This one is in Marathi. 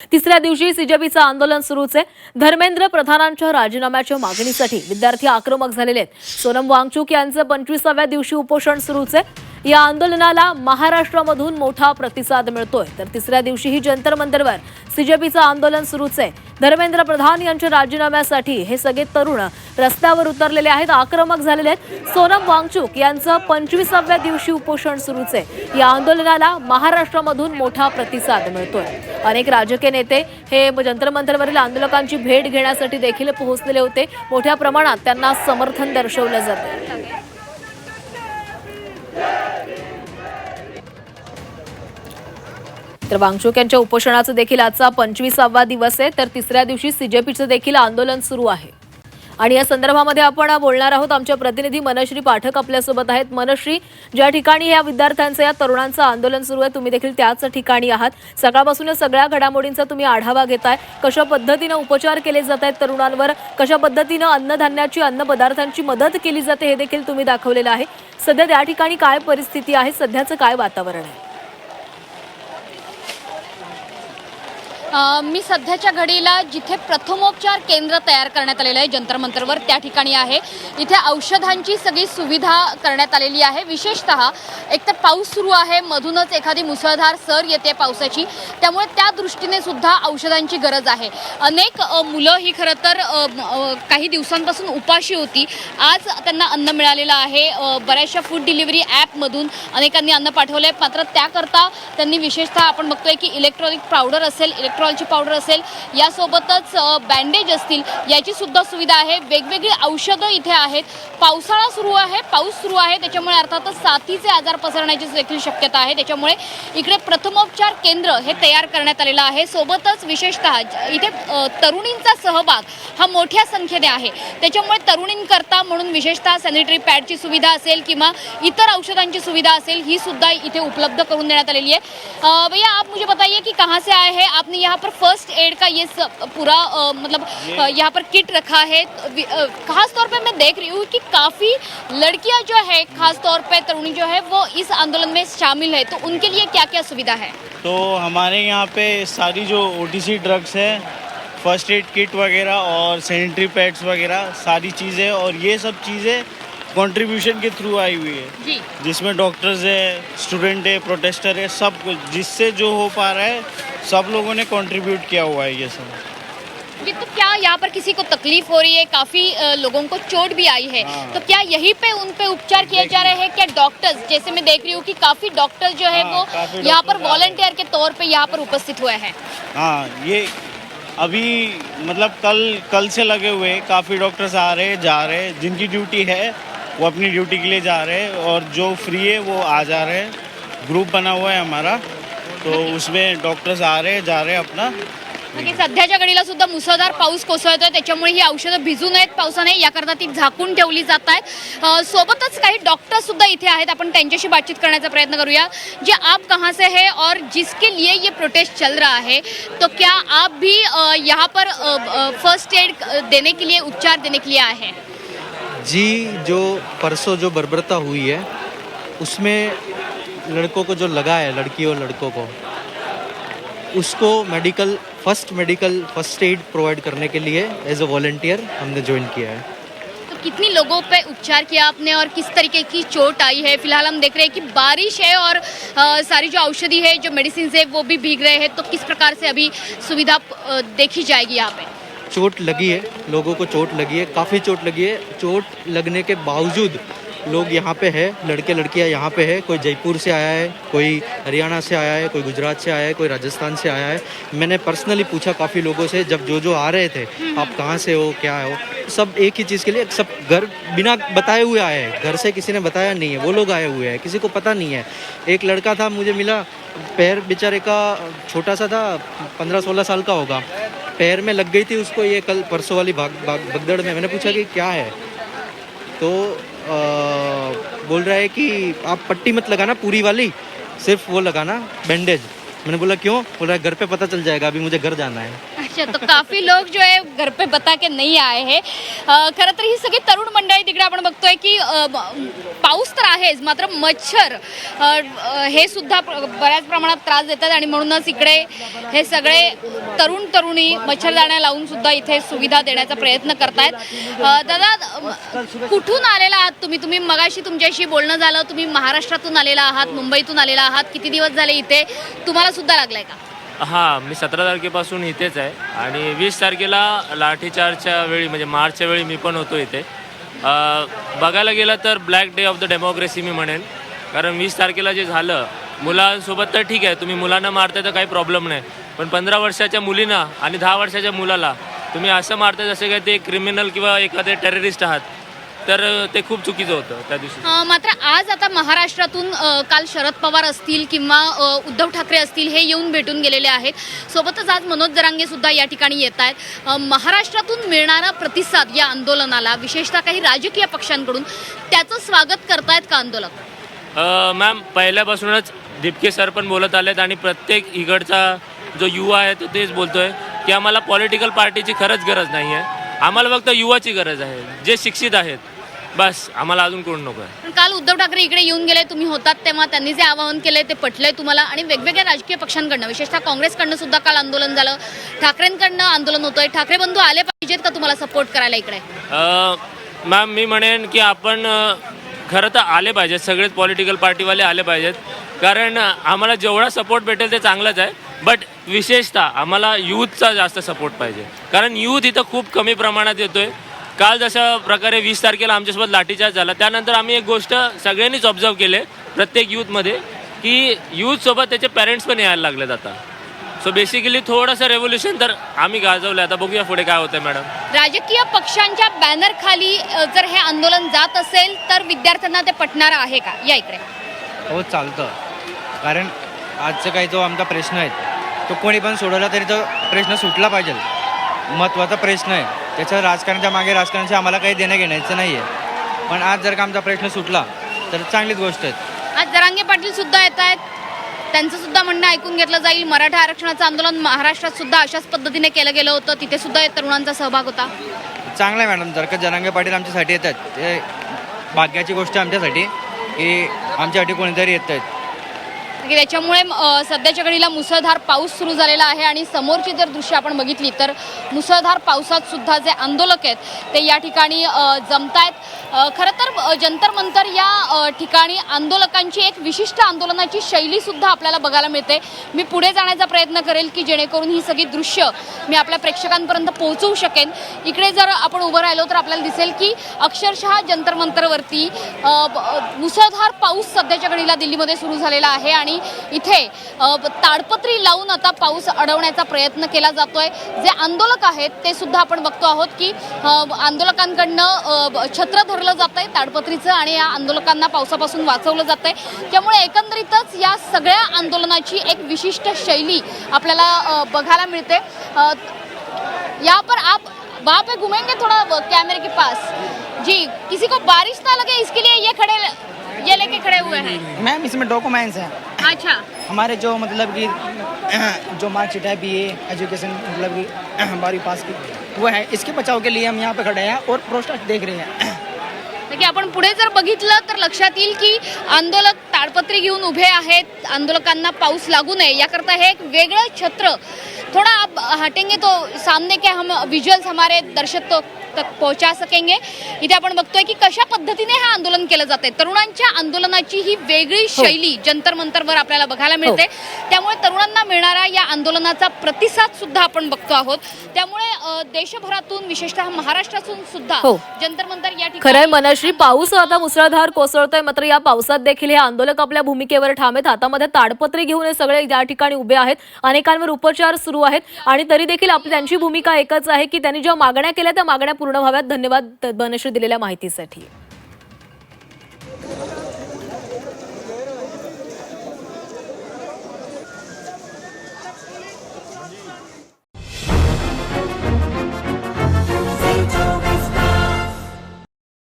तिसऱ्या दिवशी सीजेपीचं आंदोलन सुरूच आहे. धर्मेंद्र प्रधानांच्या राजीनाम्याच्या मागणीसाठी विद्यार्थी आक्रमक झालेले आहेत. सोनम वांगचुक यांचं 25व्या दिवशी उपोषण सुरूच आहे. या आंदोलनाला महाराष्ट्रामधून मोठा प्रतिसाद मिळतोय. तर तिसऱ्या दिवशीही जंतर मंतरवर सीजेपीचं आंदोलन सुरूच आहे. धर्मेंद्र प्रधान यांच्या राजीनाम्यासाठी हे सगळे तरुण रस्त्यावर उतरलेले आहेत, आक्रमक झालेले आहेत. सोनम वांगचुक यांचं 25व्या दिवशी उपोषण सुरूच आहे. या आंदोलनाला महाराष्ट्रामधून मोठा प्रतिसाद मिळतोय. अनेक राजकीय नेते हे जंतर मंतरवरील आंदोलकांची भेट घेण्यासाठी देखील पोहोचलेले होते. मोठ्या प्रमाणात त्यांना समर्थन दर्शवलं जातं. तर वांगचुक यांच्या उपोषणाचं देखील आजचा 25वा दिवस आहे. तर तिसऱ्या दिवशी सीजेपीचं देखील आंदोलन सुरू आहे. आणि या संदर्भामध्ये आपण बोलणार आहोत. आमच्या प्रतिनिधी मनश्री पाठक आपल्यासोबत आहेत. मनश्री, ज्या ठिकाणी या विद्यार्थ्यांचं या तरुणांचं आंदोलन सुरू आहे, तुम्ही देखील त्याच ठिकाणी आहात. सकाळपासून या सगळ्या घडामोडींचा तुम्ही आढावा घेताय. कशा पद्धतीनं उपचार केले जात आहेत तरुणांवर, कशा पद्धतीनं अन्नधान्याची अन्न पदार्थांची मदत केली जाते हे देखील तुम्ही दाखवलेलं आहे. सध्या त्या ठिकाणी काय परिस्थिती आहे, सध्याचं काय वातावरण आहे? मी सध्याच्या घडीला जिथे प्रथमोपचार केंद्र तयार करण्यात आलेलं आहे जंतर मंतरवर त्या ठिकाणी आहे. इथे औषधांची सगळी सुविधा करण्यात आलेली आहे. विशेषतः एकतर पाऊस सुरू आहे, मधूनच एखादी मुसळधार सर येते पावसाची, त्यामुळे त्या दृष्टीने सुद्धा औषधांची गरज आहे. अनेक मुलं ही खरं तर काही दिवसांपासून उपाशी होती. आज त्यांना अन्न मिळालेलं आहे. बऱ्याचशा फूड डिलिव्हरी ॲपमधून अनेकांनी अन्न पाठवलं आहे. मात्र त्याकरता त्यांनी विशेषतः आपण बघतोय की इलेक्ट्रॉनिक पावडर असेल, इलेक्ट्रॉलची पावडर असेल, यासोबतच बँडेज असतील, याची सुद्धा सुविधा आहे. वेगवेगळी औषधं इथे आहेत. पावसाळा सुरू आहे, पाऊस सुरू आहे, त्याच्यामुळे अर्थातच साथीचे आजार पसरण्याची देखील शक्यता आहे. त्याच्यामुळे इकडे प्रथमोपचार केंद्र हे तयार करण्यात आलेलं आहे. सोबतच विशेषतः इथे तरुणींचा सहभाग हा मोठ्या संख्येने आहे. त्याच्यामुळे तरुणींकरता म्हणून विशेषतः सॅनिटरी पॅडची सुविधा असेल किंवा इतर औषधांची सुविधा असेल, ही सुद्धा इथे उपलब्ध करून देण्यात आलेली आहे. भैया, आप मुझे बताइए कि कहाँ से आए हैं? आपने यहाँ पर फर्स्ट एड का ये पूरा मतलब यहाँ पर किट रखा है. खास तौर पे मैं देख रही हूँ कि काफ़ी लड़कियाँ जो है, खास तौर पे तरुणी जो है, वो इस आंदोलन में शामिल है. तो उनके लिए क्या क्या सुविधा है? तो हमारे यहाँ पे सारी जो ओटीसी ड्रग्स है, फर्स्ट एड किट वगैरह और सैनिटरी पैड्स वगैरह सारी चीज़ें, और ये सब चीज़ें कंट्रीब्यूशन के थ्रू आई हुई है जी. जिसमें डॉक्टर्स है, स्टूडेंट है, प्रोटेस्टर है, सब कुछ जिससे जो हो पा रहा है सब लोगों ने कंट्रीब्यूट किया हुआ है ये सब. ये तो क्या यहाँ पर किसी को तकलीफ हो रही है? काफी लोगों को चोट भी आई है. हाँ. तो क्या यहीं पे उन पे उपचार किए जा रहे हैं? क्या डॉक्टर्स, जैसे मैं देख रही हूँ कि काफी डॉक्टर्स जो है हाँ, वो काफी यहाँ पर डॉक्टर्स आ रहे हैं. वॉलंटियर के तौर पे यहाँ पर उपस्थित हुए हैं. हाँ, ये अभी मतलब कल से लगे हुए हैं. काफ़ी डॉक्टर्स आ रहे हैं, जा रहे हैं. जिनकी ड्यूटी है वो अपनी ड्यूटी के लिए जा रहे हैं, और जो फ्री है वो आ जा रहे हैं. ग्रुप बना हुआ है हमारा, तो उसमें डॉक्टर्स आ रहे हैं, जा रहे हैं अपना. नक्की सध्याच्या घडीला सुद्धा मुसळधार पाऊस कोसळतोय, त्याच्यामुळे ही औषधं भिजू नयेत पावसाने याकरता ती झाकून ठेवली जात आहेत. सोबतच काही डॉक्टर सुद्धा इथे आहेत. आपण त्यांच्याशी बातचीत करण्याचा प्रयत्न करूया. जे आप कहाँ से है और जिसके लिए ये प्रोटेस्ट चल रहा है, तो क्या आप भी यहाँ पर फर्स्ट एड देने के लिए, उपचार देने के लिए आए हैं? जी, जो परसों जो बर्बरता हुई है उसमें लड़कों को जो लगा है, लड़की और लड़कों को, उसको फर्स्ट एड प्रोवाइड करने के लिए एज अ वॉलंटियर हमने ज्वाइन किया है. तो कितनी लोगों पे उपचार किया आपने और किस तरीके की चोट आई है? फिलहाल हम देख रहे हैं कि बारिश है और सारी जो औषधि है, जो मेडिसिन है, वो भी भीग रहे हैं. तो किस प्रकार से अभी सुविधा देखी जाएगी यहाँ पे? चोट लगी है, लोगों को चोट लगी है, काफ़ी चोट लगी है. चोट लगने के बावजूद लोग यहाँ पे है, लड़के लड़कियाँ यहाँ पे है. कोई जयपुर से आया है, कोई हरियाणा से आया है, कोई गुजरात से आया है, कोई राजस्थान से आया है. मैंने पर्सनली पूछा काफ़ी लोगों से, जब जो आ रहे थे, आप कहाँ से हो, क्या हो, सब एक ही चीज़ के लिए, सब घर बिना बताए हुए आए हैं. घर से किसी ने बताया नहीं है, वो लोग आए हुए हैं, किसी को पता नहीं है. एक लड़का था, मुझे मिला, पैर बेचारे का छोटा सा था, 15-16 साल का होगा. पैर में लग गई थी उसको ये कल परसों वाली भगदड़ में. मैंने पूछा कि क्या है, तो बोल रहा है कि आप पट्टी मत लगाना पूरी वाली, सिर्फ वो लगाना बैंडेज. मैंने बोला क्यों? बोल रहा है घर पे पता चल जाएगा, अभी मुझे घर जाना है. अच्छा, तो काफी लोग जो है घर पे बता के नहीं आए हैं. खरं तर ही सगळी तरुण मंडळी तिकडे आपण बघतोय की पाऊस तर आहेच, मात्र मच्छर हे सुद्धा बऱ्याच प्रमाणात त्रास देतात आणि म्हणूनच इकडे हे सगळे तरुणी मच्छरदाण्या लावून सुद्धा इथे सुविधा देण्याचा प्रयत्न करतायत. दादा, कुठून आलेला आहात तुम्ही मगाशी तुमच्याशी बोलणं झालं, तुम्ही महाराष्ट्रातून आलेला आहात, मुंबईतून आलेला आहात, किती दिवस झाले इथे, तुम्हाला सुद्धा लागलाय का? हां, मी 17 तारखेपासून इथेच आहे आणि 20 तारखेला लाठीचार्जच्या वेळी म्हणजे मार्चच्या वेळी मी पण होतो इथे. बघायला गेलं तर black day of the democracy मी म्हणेन, कारण 20 तारखेला जे झालं मुलांसोबत तर ठीक आहे, तुम्ही मुलांना मारताय तर काही प्रॉब्लेम नाही, पण 15 वर्षाच्या मुलींना आणि 10 वर्षाच्या मुलाला तुम्ही असं मारताय जसं काय ते क्रिमिनल किंवा एखादे टेररिस्ट आहात, तर ते खूप चुकीचं होतं त्या दिवशी. मात्र आज आता महाराष्ट्रातून काल शरद पवार असतील किंवा उद्धव ठाकरे असतील हे येऊन भेटून गेलेले आहेत. सोबतच आज मनोज जरांगे सुद्धा या ठिकाणी येत आहेत. महाराष्ट्रातून मिळणारा प्रतिसाद या आंदोलनाला, विशेषतः काही राजकीय पक्षांकडून, त्याचं स्वागत करतायत का आंदोलक? मॅम, पहिल्यापासूनच दिपके सर पण बोलत आलेत आणि प्रत्येक इकडचा जो युवा आहे तो तेच बोलतोय की आम्हाला पॉलिटिकल पार्टीची खरंच गरज नाही आहे, आम्हाला फक्त युवाची गरज आहे, जे शिक्षित आहेत, बस आम्हाला अजून कोण नको आहे. पण काल उद्धव ठाकरे इकडे येऊन गेले, तुम्ही होतात तेव्हा त्यांनी जे आवाहन केले ते पटलंय तुम्हाला? आणि वेगवेगळ्या राजकीय पक्षांकडनं, विशेषतः काँग्रेसकडनं सुद्धा काल आंदोलन झालं, ठाकरेंकडनं आंदोलन होतंय, ठाकरे बंधू आले पाहिजेत का तुम्हाला सपोर्ट करायला इकडे? मॅम, मी म्हणेन की आपण खरं तर आले पाहिजेत, सगळेच पॉलिटिकल पार्टीवाले आले पाहिजेत, कारण आम्हाला जेवढा सपोर्ट भेटेल ते चांगलंच आहे, बट विशेषतः आम्हाला यूथचा जास्त सपोर्ट पाहिजे, कारण यूथ इथं खूप कमी प्रमाणात येतोय. काल जशा प्रकारे 20 तारखेला आमच्यासोबत लाठीचार्ज झाला, त्यानंतर आम्ही एक गोष्ट सगळ्यांनीच ऑब्झर्व केले प्रत्येक यूथमध्ये, की यूथसोबत त्याचे पॅरेंट्स पण यायला लागलेत आता. सो बेसिकली थोडंसं रेव्होल्युशन तर आम्ही गाजवलं. आता बघूया पुढे काय होतंय. मॅडम, राजकीय पक्षांच्या बॅनर खाली जर हे आंदोलन जात असेल तर विद्यार्थ्यांना ते पटणार आहे का? या इकडे. हो, चालतं, कारण आजचा काही जो आमचा प्रश्न आहे तो कोणी पण सोडवला तरी तो प्रश्न सुटला पाहिजे. महत्त्वाचा प्रश्न आहे, त्याच्या राजकारणाच्या मागे राजकारणाशी आम्हाला काही देणं घेण्याचं नाही आहे, पण आज जर का आमचा प्रश्न सुटला तर चांगलीच गोष्ट आहे. आज जरांगे पाटील सुद्धा येत आहेत, त्यांचं सुद्धा म्हणणं ऐकून घेतलं जाईल. मराठा आरक्षणाचं आंदोलन महाराष्ट्रात सुद्धा अशाच पद्धतीने केलं गेलं होतं, तिथे सुद्धा तरुणांचा सहभाग होता. चांगलं आहे मॅडम, जर का जरांगे पाटील आमच्यासाठी येतात ते भाग्याची गोष्ट आहे आमच्यासाठी, की आमच्यासाठी कोणीतरी येत आहेत. त्याच्यामुळे सध्याच्या घडीला मुसळधार पाऊस सुरू झालेला आहे आणि समोरची जर दृश्य आपण बघितली तर मुसळधार पावसात सुद्धा जे आंदोलक आहेत ते या ठिकाणी जमतायत. खरं तर जंतर मंतर या ठिकाणी आंदोलकांची एक विशिष्ट आंदोलनाची शैली सुद्धा आपल्याला बघायला मिळते. मी पुढे जाण्याचा प्रयत्न करेल की जेणेकरून ही सगळी दृश्य मी आपल्या प्रेक्षकांपर्यंत पोहोचवू शकेन. इकडे जर आपण उभं राहिलो तर आपल्याला दिसेल की अक्षरशः जंतर मंतरवरती मुसळधार पाऊस सध्याच्या घडीला दिल्लीमध्ये सुरू झालेला आहे आणि इथे ताडपत्री लावून आता पाऊस अडवण्याचा प्रयत्न केला जातोय. जे आंदोलक आहेत ते सुद्धा आपण बघतो आहोत की आंदोलकांकडनं छत्र धरलं जातंय ताडपत्रीचं आणि या आंदोलकांना पावसापासून वाचवलं जातंय. त्यामुळे एकंदरीतच या सगळ्या आंदोलनाची एक विशिष्ट शैली आपल्याला बघायला मिळते. यहाँ पर आप वहाँ पे घूमेंगे थोड़ा कैमरे के पास जी, किसी को बारिश ना लगे इसके लिए ये लेके खड़े हुए हैं. मैम, इसमें डॉक्यूमेंट्स हैं अच्छा, हमारे, जो मतलब कि जो मार्कशीट है BA एजुकेशन मतलब कि 12वीं पास की, वो है. इसके बचाव के लिए हम यहाँ पे खड़े हैं और प्रोटेस्ट देख रहे हैं. की आपण पुढे जर बघितलं तर लक्षात येईल की आंदोलक ताडपत्री घेऊन उभे आहेत. आंदोलकांना पाऊस लागू नये याकरता हे एक वेगळं छत्र. थोड़ा आप हटेंगे तो सामने के हम विजुअल्स हमारे दर्शक तक पहुंचा सकेंगे. इथे आपण बघतोय की कशा पद्धतीने हे आंदोलन केलं जाते. तरुणांच्या आंदोलनाची ही वेगळी शैली जंतर मंतरवर आपल्याला बघायला मिळते. त्यामुळे तरुणांना मिळणारा या आंदोलनाचा प्रतिसाद सुद्धा आपण बघतो आहोत. त्यामुळे देशभरातून विशेषतः महाराष्ट्रातून सुद्धा जंतर मंतर या ठिकाणी. खरंय मनश्री, पाऊस आता मुसळधार कोसळतोय, मात्र या पावसात देखील हे आंदोलक आपल्या भूमिकेवर ठाम आहेत. हातामध्ये ताडपत्री घेऊन हे सगळे या ठिकाणी उभे आहेत. अनेकांवर उपचार सुरू आहेत आणि तरी देखील आपली त्यांची भूमिका एकच आहे की त्यांनी ज्या मागण्या केल्या त्या मागण्या पूर्ण व्हाव्यात. धन्यवाद मनश्री दिलेल्या माहितीसाठी.